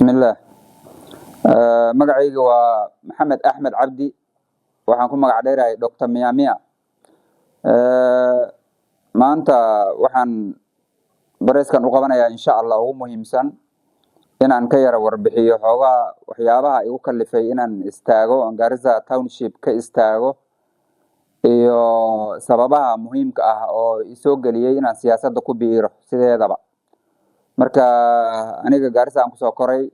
بسم الله. magacayga waa Maxamed Axmed Cabdi, waxaan ku magac dheerahay Dr. Miyamiya. maanta waxaan bareyskan u qabanayaa insha Allah ugu muhiimsan inaan ka yara warbixiyo xoogaa waxyaabaha igu kalifay inaan istaago Garissa Township ka istaago iyo sababaha muhiimka ah oo isoo galiyay inaan siyaasadda ku biiro sideedaba. marka aniga Garissa aan ku soo koray,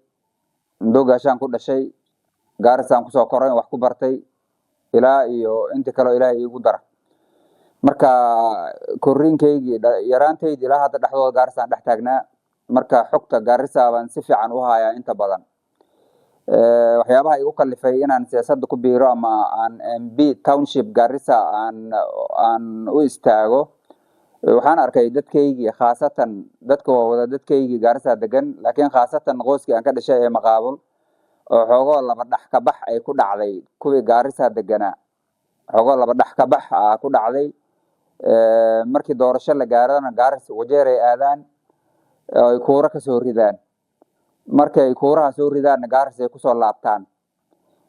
Ndogashaan ku dhashay, Garissa aan ku soo koray, wax ku bartay ilaa iyo inta kale Ilaahay igu dara. marka koriinkaygii yaraantaydii ilaa hadda dhexdooda Garissa aan dhex taagnaa. marka xogta Garissa baan si fiican u hayaa inta badan. waxyaabaha igu kalifay inaan siyaasadda ku biiro ama aan MB Township Garissa aan u istaago, waxaan arkay dadkaygii khaasatan dadka waa wada dadkaygii Garissa degan, laakiin khaasatan qoyskii aan ka dhashay ee Maqaabul oo xoogoo laba dhax ka bax ay ku dhacday kuwii Garissa deganaa. xoogoo laba dhax ka bax ku dhacday markii doorasho la gaarana Garissa wajeer ay aadaan ay kuura ka soo ridaan. markay kuuraha soo ridaan Garissa ay ku soo laabtaan.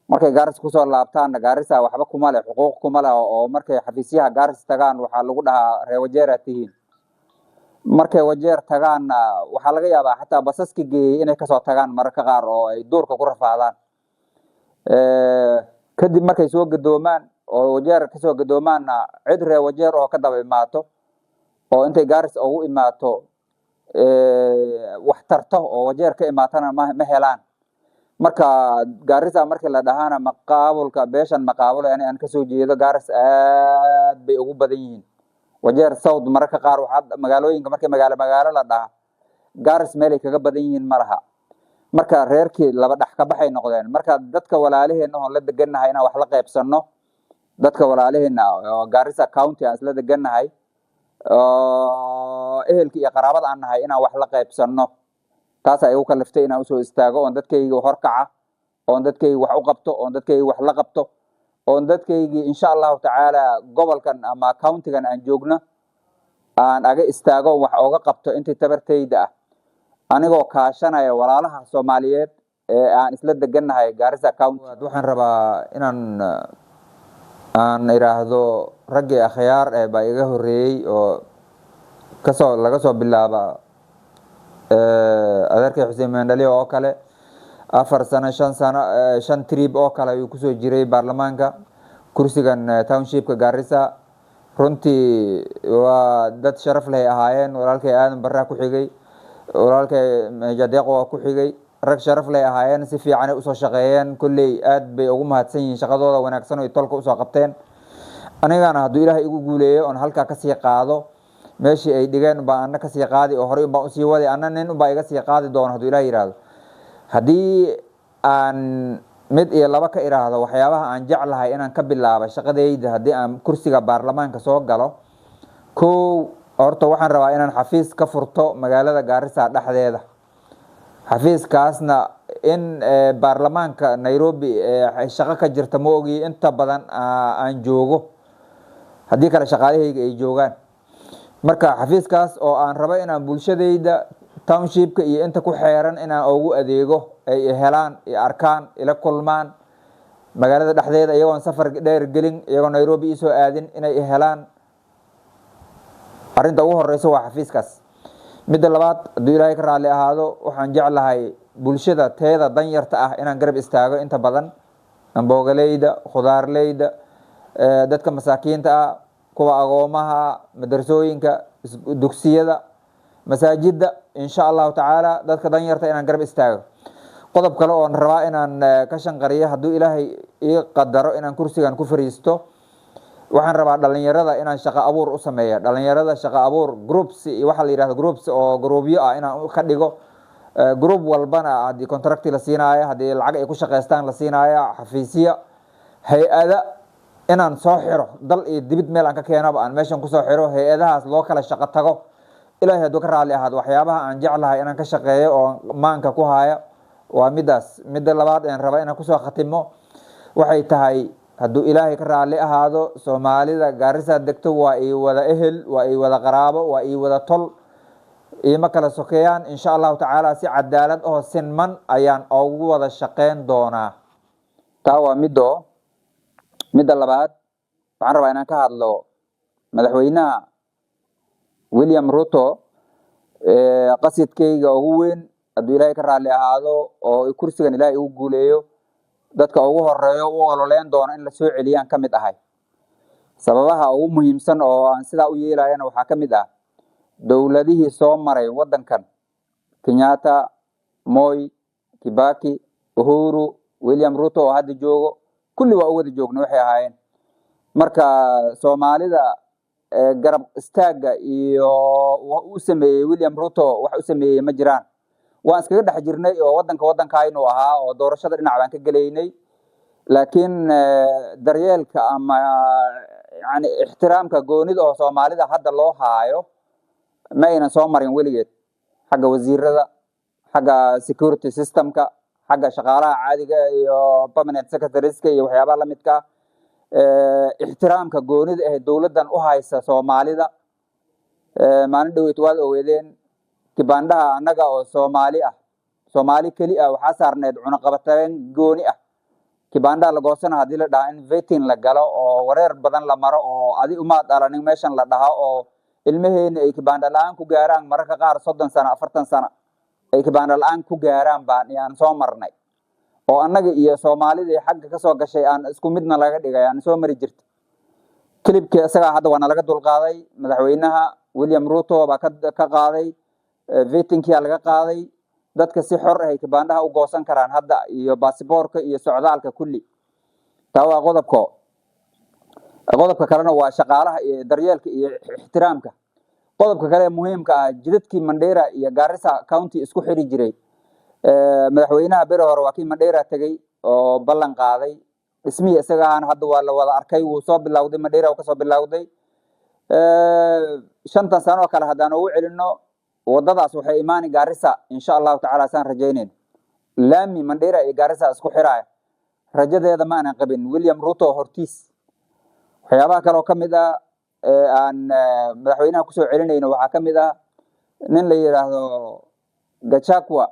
markay Garissa ku soo laabtaan Garissa waxba kuma leh, xuquuq kuma leh, oo markay xafiisyaha Garissa tagaan waxaa lagu dhahaa reer wajeer aad tihiin. markay wajeer tagaan waxaa laga yaabaa xataa basaska geeyay inay kasoo tagaan mararka qaar oo ay duurka ku rafaadaan. kadib markay soo gadoomaan oo wajeer kasoo gadoomaanna cid reer wajeer oo ka daba imaato oo intay Garissa ugu imaato wax tarto oo wajeer ka imaatana ma helaan. marka Garissa markii la dhahaana Maqaabulka beeshan Maqaabul aan ka soo jeedo Garissa aad bay ugu badan yihiin. wajeer South mararka qaar waxa magaalooyinka markii magaalo la dhaha Garissa meel ay kaga badan yihiin malaha. marka reerkii laba dhax ka baxay noqdeen. marka dadka walaalaheena oo la deganahay inaan wax la qaybsano, dadka walaalaheena oo Garissa County aan isla deganahay oo ehelkii iyo qaraabada aan nahay inaan wax la qaybsano. taas ay ugu kaliftay inaan usoo istaago oon dadkayga horkaca, oon dadkayga wax u qabto, oon dadkayga wax la qabto, oon dadkayga insha Allah tacaala gobolkan ama countigan aan joogno aan aga istaago wax ooga qabto intii tabartayda ah, anigoo kaashanaya walaalaha Soomaaliyeed ee aan isla deganahay Garissa County. waxaan rabaa inaan iraahdo raggii akhyaar ee baa iga horeeyay oo laga soo bilaaba adeerkay Xuseen Mandali oo kale 4 sano 5 sano 5 trip oo kale ayuu kusoo jiray baarlamaanka kursigan townshipka Garissa. runtii waa dad sharaf leh ahaayeen. walaalkay Aadan Barra ku xigay, walaalkay Jadeeqo ku xigay, rag sharaf leh ahaayeen, si fiican ay u soo shaqeeyeen. kulley aad bay ugu mahadsan yihiin shaqadooda wanaagsan oo tolka u soo qabteen. anigana hadduu Ilaahay igu guuleeyo oon halka ka sii qaado meeshii ay dhigeen baan ka sii qaadi oo hore baan u sii waday, nin baa iga sii qaadi doona hadduu Ilaahay yiraahdo. haddii aan mid iyo laba ka iraahdo waxyaabaha aan jeclahay inaan ka bilaabo shaqadayda haddii aan kursiga baarlamaanka soo galo, horta waxaan rabaa inaan xafiis ka furto magaalada Garissa dhexdeeda. xafiiskaasna in baarlamaanka Nairobi shaqo ka jirta ma ogi inta badan aan joogo, haddii kale shaqaalahayga ay joogaan. marka xafiiskaas oo aan rabo inaan bulshadayda townshipka iyo inta ku xeeran inaan ugu adeego, ay helaan iyo arkaan ila kulmaan magaalada dhexdeeda iyagoon safar dheer gelin, iyagoo Nairobi soo aadin, inay helaan. arinta ugu horeysa waa xafiiskaas. midda labaad hadduu Ilaahay ka raali ahaado waxaan jeclahay bulshada teeda danyarta ah inaan garab istaago inta badan, amboogaleyda, khudaarleyda, dadka masaakiinta ah, kuwa agoomaha, madrasooyinka, dugsiyada, masaajida, insha Allah tacaala dadka danyarta inaan garab istaago. qodob kale oo rabaa inaan ka shanqariyo hadduu Ilaahay ii qadaro inaan kursigan ku fariisto, waxaan rabaa dhalinyarada inaan shaqo abuur u sameeyo. dhalinyarada shaqo abuur groups waxa la yiraahdo groups oo groupyo ah inaan ka dhigo. group walbana haddii contract la siinaayo, haddii lacag ay ku shaqeystaan la siinaayo, xafiisyo, hay-ada inaan soo xiro dal iyo dibid meel aan ka keenaba aan meeshan ku soo xiro, hay-adahaas loo kala shaqo tago. Ilaahay hadduu ka raali ahaado waxyaabaha aan jeclahay inaan ka shaqeeyo oo maanka ku haya waa midaas. midda labaad aan rabaa inaan kusoo khatimo waxay tahay hadduu Ilaahay ka raali ahaado Soomaalida Garissa degto waa ay wada ehel, waa ay wada qaraabo, waa ay wada tol. ima kala sokeeyaan insha allahu tacaala si cadaalad oo sinman ayaan ugu wada shaqeyn doonaa. taa waa midda labaad waxaan rabaa inaan ka hadlo madaxweynaha William Ruto qasidkayga ugu weyn hadduu ilaahay ka raali ahaado oo kursigan ilaahay ugu guuleeyo dadka ugu horeeyo u ololeen doona in la soo celiyaan ka mid ahay. sababaha ugu muhiimsan oo aan sidaa u yeelayana waxaa ka mid ah dowladihii soo maray wadankan Kenyatta, Moi, Kibaki, Uhuru, William Ruto oo hadda joogo kulli waa u wada joogna waxay ahaayeen. marka Soomaalida garab istaaga iyo u sameeyay William Ruto wax u sameeyay ma jiraan. waan iskaga dhex jirnay oo wadankaaynu ahaa oo doorashada dhinac baan ka galeynay, laakiin daryeelka ama yani ixtiraamka goonida oo Soomaalida hadda loo haayo ma aynan soo marin weligeed, xagga wasiirada, xagga security systemka, xagga shaqaalaha caadiga iyo permanent secretarieska iyo waxyaabaha la midka ixtiraamka goonida ee dowladan u haysa Soomaalida. maalin dhaweyd waad ogeedeen kibaandaha annaga oo Soomaali keli ah waxaa saarneed cunaqabateyn gooni ah. kibaandaha la goosana haddii la dhaha in vetting la galo oo wareer badan la maro oo adi uma dhalanin meeshan la dhaha oo ilmaheena ay kibaanda la'aan ku gaaraan mararka qaar 30 sano 40 sano ay kibaanda la'aan ku gaaraan baan yaan soo marnay oo annaga iyo Soomaalida xagga ka soo gashay aan isku midna laga dhigay aan soo mari jirtay. klibkii isaga hadda waana laga dulqaaday, madaxweynaha William Ruto baa ka qaaday vettingkii laga qaaday, dadka si xor ah ay kibaandaha u goosan karaan hadda iyo baasaboorka iyo socdaalka kulli. taa waa qodobka kalena waa shaqaalaha iyo daryeelka iyo ixtiraamka. qodobka kale muhiimka ah jidadkii Mandera iyo Garissa County isku xiri jiray madaxweynaha bere hore waa kii Mandera tagay oo ballan qaaday dhismihii isaga hadda waa la wada arkay, wuu soo bilowday Mandera ka soo bilowday 5 sano kale hadaan ugu celino wadadaas waxay imaani Garissa insha Allah taala saan rajayneen laami Mandera iyo Garissa isku xiraaya rajadeeda ma aanan qabin William Ruto hortiis. waxyaabaha kale oo kamid ah aan madaxweynaha ku soo celinayno waxaa kamid ah nin la yiraahdo Gachagua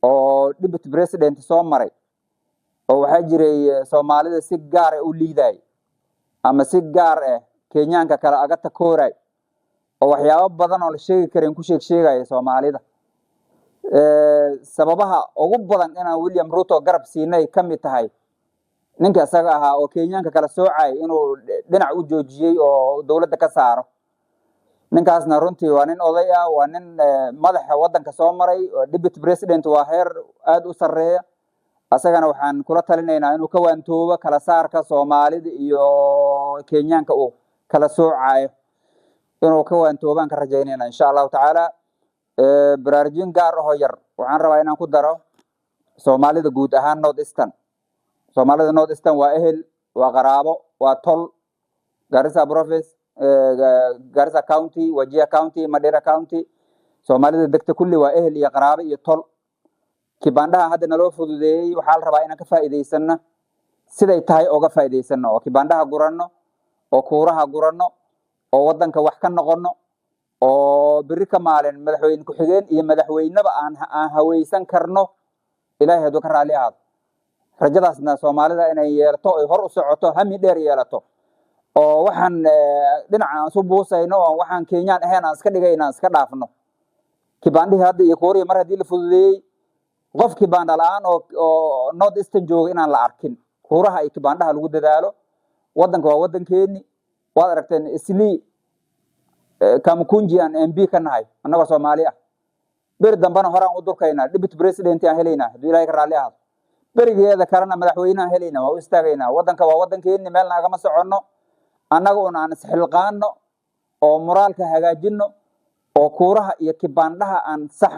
oo deputy president soo maray oo waxaa jiray Soomaalida si gaar ah u liiday ama si gaar ah Kenyaanka kale aga takooray oo waxyaabo badan oo la sheegi karin ku sheegay Soomaalida. sababaha ugu badan inaan William Ruto garab siinay kamid tahay ninka isaga ahaa oo Kenyaanka kala soocay inuu dhinac u joojiyay oo dawladda ka saaro. ninkaasna runtii waa nin oday ah, waa nin madaxa wadanka soo maray oo deputy president waa heer aad u sareeya. asagana waxaan kula talinaynaa inuu ka waantoobo kala saarka Soomaalida iyo Kenyaanka uu kala soocayo, inuu ka waantoobaan ka rajaynayna insha Allah taala. baraarujin gaar ah oo yar waxaan rabaa inaan ku daro Soomaalida guud ahaan North Eastern. Soomaalida North Eastern waa ehel, waa qaraabo, waa tol. Garissa Province, Garissa County, Wajir County, Mandera County, Soomaalida degta kulli waa ehel iyo qaraabo iyo tol. kibaandaha hadda naloo fududeeyay waxaa la rabaa inaan ka faa'iideysano siday tahay uga faa'iideysano oo kibaandaha guranno oo kuuraha guranno oo wadanka wax ka noqono oo biri ka maalin madaxweyne ku xigeen iyo madaxweynaba aan haweysan karno ilaahay haduu ka raali ahaado. rajadaasna Soomaalida inay yeelato ay hor u socoto hami dheer yeelato oo waxaan dhinaca soo boosayno oo waxaan Kenyaan ahayn aan iska dhigayna iska dhaafno. kibaandihii hadda iyo kuuriya mar hadii la fududeeyay qof kibaanda la'aan oo North Eastern jooga inaan la arkin. kuuraha ay kibaandaha lagu dadaalo, wadanka waa wadankeeni. waad aragteen isli Kamukunji aan MP ka nahay annaga Soomaali ah. beri dambana horaan u durkaynaa deputy president aan helaynaa haduu Ilaahay ka raali ahaado. berigeeda kalena madaxweynaha helaynaa waa u istaagaynaa. wadanka waa wadankeeni, meel naga ma socono. annaga aan isxilqaano oo moraalka hagaajino oo kuuraha iyo kibaandaha aan sax